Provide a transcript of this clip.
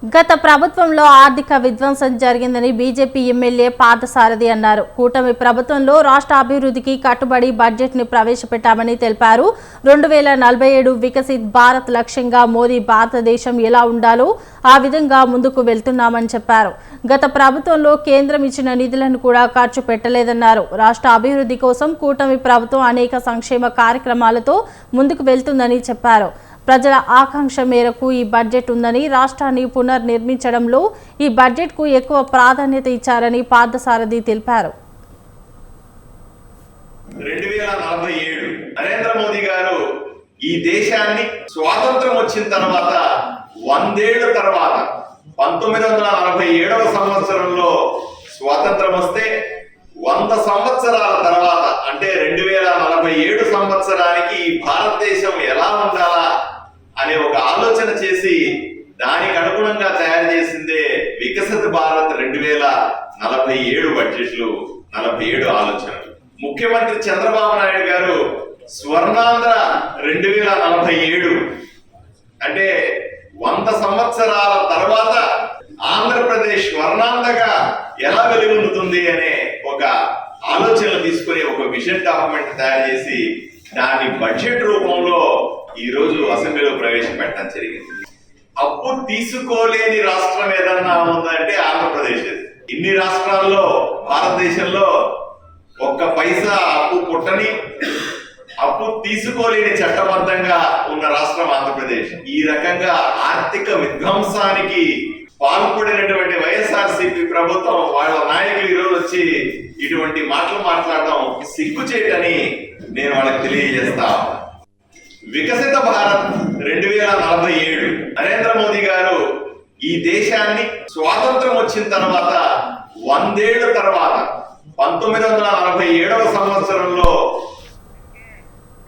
గత ప్రభుత్వంలో ఆర్థిక విధ్వంసం జరిగిందని బీజేపీ ఎమ్మెల్యే పార్థసారథి అన్నారు. కూటమి ప్రభుత్వంలో రాష్ట్ర అభివృద్ధికి కట్టుబడి బడ్జెట్ ని ప్రవేశపెట్టామని తెలిపారు. 2047 వికసిత్ భారత్ లక్ష్యంగా మోదీ భారతదేశం ఎలా ఉండాలో ఆ విధంగా ముందుకు వెళ్తున్నామని చెప్పారు. గత ప్రభుత్వంలో కేంద్రం ఇచ్చిన నిధులను కూడా ఖర్చు పెట్టలేదన్నారు. రాష్ట్ర అభివృద్ధి కోసం కూటమి ప్రభుత్వం అనేక సంక్షేమ కార్యక్రమాలతో ముందుకు వెళ్తుందని చెప్పారు. ప్రజల ఆకాంక్ష మేరకు ఈ బడ్జెట్ ఉందని, రాష్ట్రాన్ని పునర్నిర్మించడంలో ఈ బడ్జెట్ కు ఎక్కువ ప్రాధాన్యత ఇచ్చారని పార్థసారథి తెలిపారు. 2047 నరేంద్ర మోదీ గారు ఈ దేశాన్ని స్వాతంత్రం వచ్చిన తర్వాత 100 ఏళ్ల తర్వాత 1947వ సంవత్సరంలో స్వాతంత్రం వస్తే 100 సంవత్సరాల తర్వాత అంటే 2047 సంవత్సరానికి భారతదేశం ఎలా ఉండాలా అనే ఒక ఆలోచన చేసి దానికి అనుగుణంగా తయారు చేసిందే వికసిత భారత్ 2047 బడ్జెట్లు, 47 ఆలోచనలు. ముఖ్యమంత్రి చంద్రబాబు నాయుడు గారు స్వర్ణాంధ్ర 2047 అంటే 100 సంవత్సరాల తర్వాత ఆంధ్రప్రదేశ్ స్వర్ణాంధ్రగా ఎలా వెలుగొందుతుంది అనే ఒక ఆలోచన తీసుకుని ఒక విజన్ డాక్యుమెంట్ తయారు చేసి దాన్ని బడ్జెట్ రూపంలో ఈ రోజు అసెంబ్లీలో ప్రవేశపెట్టడం జరిగింది. అప్పు తీసుకోలేని రాష్ట్రం ఏదన్నా ఉందంటే ఆంధ్రప్రదేశ్. ఇన్ని రాష్ట్రాల్లో భారతదేశంలో ఒక్క పైసా అప్పు పుట్టని, అప్పు తీసుకోలేని చట్టబద్ధంగా ఉన్న రాష్ట్రం ఆంధ్రప్రదేశ్. ఈ రకంగా ఆర్థిక విధ్వంసానికి పాల్పడినటువంటి వైఎస్ఆర్సీపీ ప్రభుత్వం వాళ్ళ నాయకులు ఈరోజు వచ్చి ఇటువంటి మాటలు మాట్లాడడం సిగ్గుచేటని నేను వాళ్ళకి తెలియజేస్తా. వికసిత భారత్ 2047 నరేంద్ర మోదీ గారు ఈ దేశాన్ని స్వాతంత్రం వచ్చిన తర్వాత 100 ఏళ్ల తర్వాత 1947వ